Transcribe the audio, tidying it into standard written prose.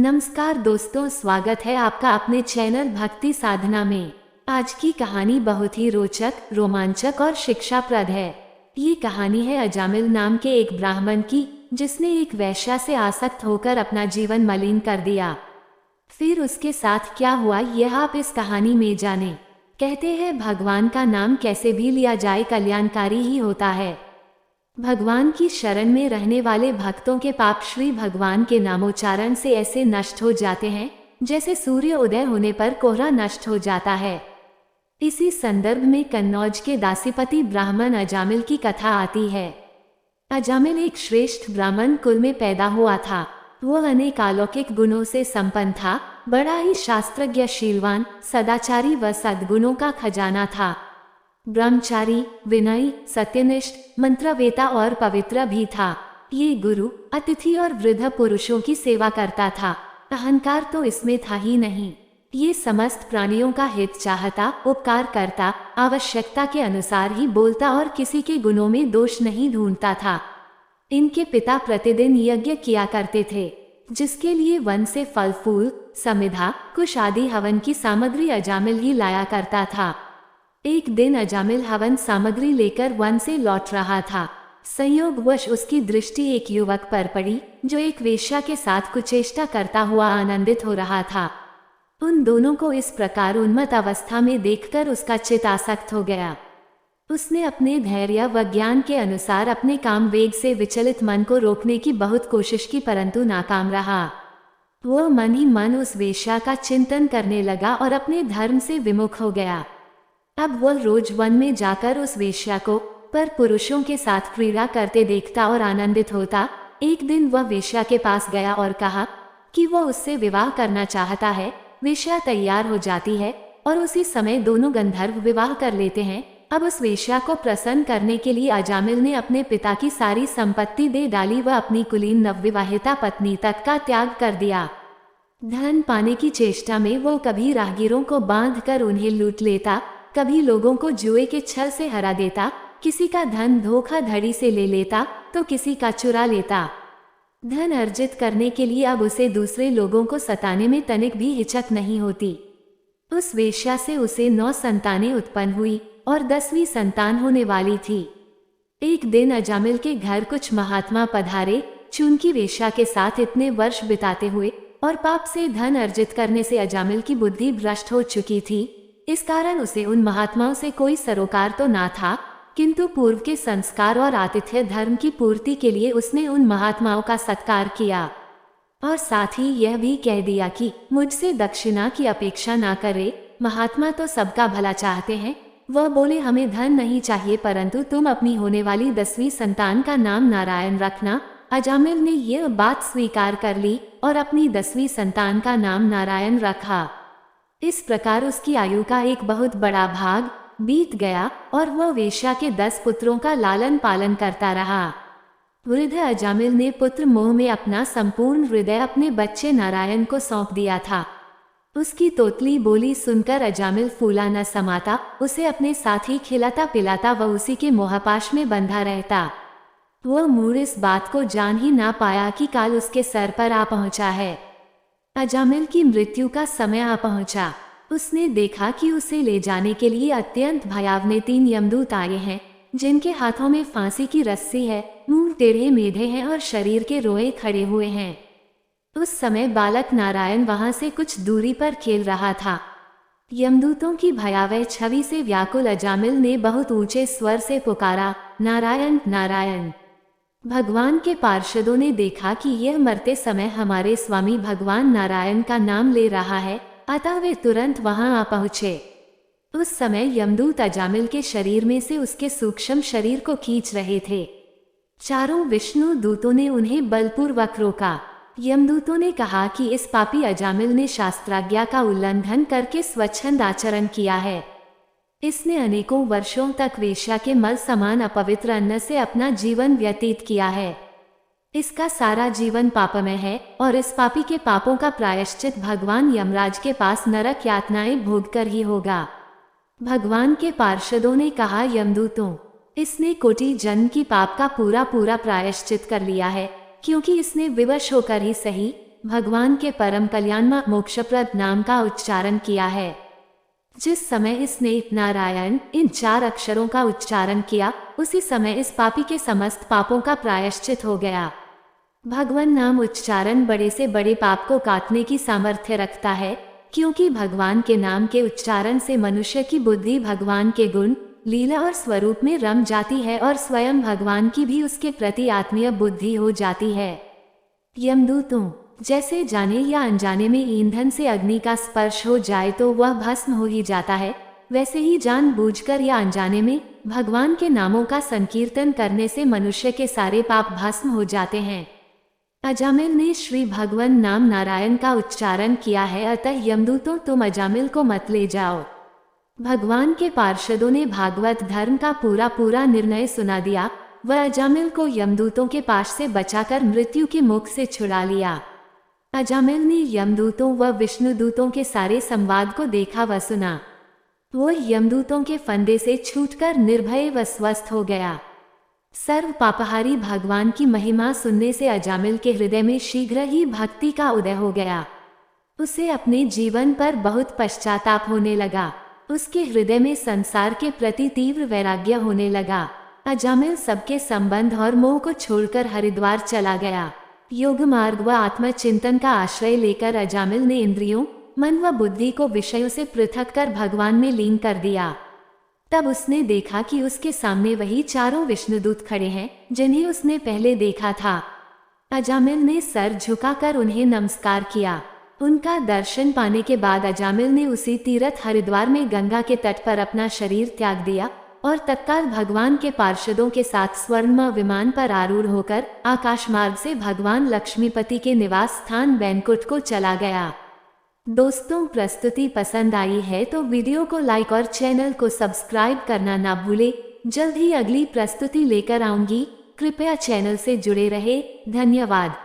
नमस्कार दोस्तों, स्वागत है आपका अपने चैनल भक्ति साधना में। आज की कहानी बहुत ही रोचक, रोमांचक और शिक्षाप्रद है। ये कहानी है अजामिल नाम के एक ब्राह्मण की, जिसने एक वेश्या से आसक्त होकर अपना जीवन मलिन कर दिया। फिर उसके साथ क्या हुआ यह आप इस कहानी में जानें। कहते हैं भगवान का नाम कैसे भी लिया जाए कल्याणकारी ही होता है। भगवान की शरण में रहने वाले भक्तों के पाप श्री भगवान के नामोच्चारण से ऐसे नष्ट हो जाते हैं जैसे सूर्य उदय होने पर कोहरा नष्ट हो जाता है। इसी संदर्भ में कन्नौज के दासीपति ब्राह्मण अजामिल की कथा आती है। अजामिल एक श्रेष्ठ ब्राह्मण कुल में पैदा हुआ था। वह अनेक अलौकिक गुणों से संपन्न था, बड़ा ही शास्त्रज्ञ, शीलवान, सदाचारी व सद्गुणों का खजाना था। ब्रह्मचारी, विनयी, सत्यनिष्ठ, मंत्रवेता और पवित्र भी था। ये गुरु, अतिथि और वृद्ध पुरुषों की सेवा करता था। अहंकार तो इसमें था ही नहीं। ये समस्त प्राणियों का हित चाहता, उपकार करता, आवश्यकता के अनुसार ही बोलता और किसी के गुणों में दोष नहीं ढूंढता था। इनके पिता प्रतिदिन यज्ञ किया करते थे, जिसके लिए वन से फल फूल, समिधा, कुश आदि हवन की सामग्री अजामिल ही लाया करता था। एक दिन अजामिल हवन सामग्री लेकर वन से लौट रहा था। संयोगवश उसकी दृष्टि एक युवक पर पड़ी, जो एक वेश्या के साथ कुचेष्टा करता हुआ आनंदित हो रहा था। उन दोनों को इस प्रकार उन्मत्त अवस्था में देखकर उसका चित्त आसक्त हो गया। उसने अपने धैर्य व ज्ञान के अनुसार अपने काम वेग से विचलित मन को रोकने की बहुत कोशिश की, परंतु नाकाम रहा। वह मन ही मन उस वेश्या का चिंतन करने लगा और अपने धर्म से विमुख हो गया। अब वह रोज वन में जाकर उस वेश्या को पर पुरुषों के साथ क्रीड़ा करते देखता और आनंदित होता। एक दिन वह वेश्या के पास गया और कहा कि वह उससे विवाह करना चाहता है। वेश्या तैयार हो जाती है और उसी समय दोनों गंधर्व विवाह कर लेते हैं। अब उस वेश्या को प्रसन्न करने के लिए अजामिल ने अपने पिता की सारी संपत्ति दे डाली व अपनी कुलीन नवविवाहिता पत्नी तक का त्याग कर दिया। धन पाने की चेष्टा में वो कभी राहगीरों को बांधकर उन्हें लूट लेता, कभी लोगों को जुए के छल से हरा देता, किसी का धन धोखाधड़ी से ले लेता तो किसी का चुरा लेता। धन अर्जित करने के लिए अब उसे दूसरे लोगों को सताने में तनिक भी हिचक नहीं होती। उस वेश्या से उसे 9 संतानें उत्पन्न हुई और 10वीं संतान होने वाली थी। एक दिन अजामिल के घर कुछ महात्मा पधारे। चून की वेश्या के साथ इतने वर्ष बिताते हुए और पाप से धन अर्जित करने से अजामिल की बुद्धि भ्रष्ट हो चुकी थी। इस कारण उसे उन महात्माओं से कोई सरोकार तो ना था, किंतु पूर्व के संस्कार और आतिथ्य धर्म की पूर्ति के लिए उसने उन महात्माओं का सत्कार किया और साथ ही यह भी कह दिया कि मुझसे दक्षिणा की अपेक्षा ना करे। महात्मा तो सबका भला चाहते हैं। वह बोले, हमें धन नहीं चाहिए, परंतु तुम अपनी होने वाली 10वीं संतान का नाम नारायण रखना। अजामिल ने यह बात स्वीकार कर ली और अपनी 10वीं संतान का नाम नारायण रखा। इस प्रकार उसकी आयु का एक बहुत बड़ा भाग बीत गया और वह वेश्या के 10 पुत्रों का लालन पालन करता रहा। वृद्ध अजामिल ने पुत्र मोह में अपना संपूर्ण हृदय अपने बच्चे नारायण को सौंप दिया था। उसकी तोतली बोली सुनकर अजामिल फूला न समाता, उसे अपने साथ ही खिलाता पिलाता व उसी के मोहपाश में बंधा रहता। वह मूढ़ इस बात को जान ही ना पाया कि काल उसके सर पर आ पहुंचा है। अजामिल की मृत्यु का समय आ पहुंचा। उसने देखा कि उसे ले जाने के लिए अत्यंत भयावने 3 यमदूत आए हैं, जिनके हाथों में फांसी की रस्सी है, मुंह टेढ़े मेढ़े हैं और शरीर के रोए खड़े हुए हैं। उस समय बालक नारायण वहां से कुछ दूरी पर खेल रहा था। यमदूतों की भयावह छवि से व्याकुल अजामिल ने बहुत ऊंचे स्वर से पुकारा, नारायण नारायण। भगवान के पार्षदों ने देखा कि यह मरते समय हमारे स्वामी भगवान नारायण का नाम ले रहा है, अतः वे तुरंत वहां आ पहुंचे। उस समय यमदूत अजामिल के शरीर में से उसके सूक्ष्म शरीर को खींच रहे थे। चारों विष्णु दूतों ने उन्हें बलपूर्वक रोका। यमदूतों ने कहा कि इस पापी अजामिल ने शास्त्राज्ञा का उल्लंघन करके स्वच्छंद आचरण किया है। इसने अनेकों वर्षों तक वेश्या के मल समान अपवित्र अन्न से अपना जीवन व्यतीत किया है। इसका सारा जीवन पापमय है और इस पापी के पापों का प्रायश्चित भगवान यमराज के पास नरक यातनाएं भोगकर ही होगा। भगवान के पार्षदों ने कहा, यमदूतों, इसने कोटि जन्म की पाप का पूरा प्रायश्चित कर लिया है, क्योंकि इसने विवश होकर ही सही भगवान के परम कल्याण मोक्षप्रद नाम का उच्चारण किया है। जिस समय इसने नारायण इन 4 अक्षरों का उच्चारण किया, उसी समय इस पापी के समस्त पापों का प्रायश्चित हो गया। भगवान नाम उच्चारण बड़े से बड़े पाप को काटने की सामर्थ्य रखता है, क्योंकि भगवान के नाम के उच्चारण से मनुष्य की बुद्धि भगवान के गुण, लीला और स्वरूप में रम जाती है और स्वयं भगवान की भी उसके प्रति आत्मीय बुद्धि हो जाती है। यमदूतों, जैसे जाने या अनजाने में ईंधन से अग्नि का स्पर्श हो जाए तो वह भस्म हो ही जाता है, वैसे ही जानबूझकर या अनजाने में भगवान के नामों का संकीर्तन करने से मनुष्य के सारे पाप भस्म हो जाते हैं। अजामिल ने श्री भगवान नाम नारायण का उच्चारण किया है, अतः यमदूतों तुम अजामिल को मत ले जाओ। भगवान के पार्षदों ने भागवत धर्म का पूरा निर्णय सुना दिया। वह अजामिल को यमदूतों के पाश से बचाकर मृत्यु के मुख से छुड़ा लिया। अजामिल ने यमदूतों व विष्णुदूतों के सारे संवाद को देखा व सुना। वो यमदूतों के फंदे से छूटकर निर्भय व स्वस्थ हो गया। सर्व पापहारी भगवान की महिमा सुनने से अजामिल के हृदय में शीघ्र ही भक्ति का उदय हो गया। उसे अपने जीवन पर बहुत पश्चाताप होने लगा। उसके हृदय में संसार के प्रति तीव्र वैराग्य होने लगा। अजामिल सबके संबंध और मोह को छोड़कर हरिद्वार चला गया। योग मार्ग व आत्मचिंतन का आश्रय लेकर अजामिल ने इंद्रियों, मन व बुद्धि को विषयों से पृथक कर भगवान में लीन कर दिया। तब उसने देखा कि उसके सामने वही 4 विष्णुदूत खड़े हैं जिन्हें उसने पहले देखा था। अजामिल ने सर झुकाकर उन्हें नमस्कार किया। उनका दर्शन पाने के बाद अजामिल ने उसी तीर्थ हरिद्वार में गंगा के तट पर अपना शरीर त्याग दिया और तत्काल भगवान के पार्षदों के साथ स्वर्णमय विमान पर आरूढ़ होकर आकाश मार्ग से भगवान लक्ष्मीपति के निवास स्थान बैकुंठ को चला गया। दोस्तों, प्रस्तुति पसंद आई है तो वीडियो को लाइक और चैनल को सब्सक्राइब करना ना भूले। जल्द ही अगली प्रस्तुति लेकर आऊंगी। कृपया चैनल से जुड़े रहे। धन्यवाद।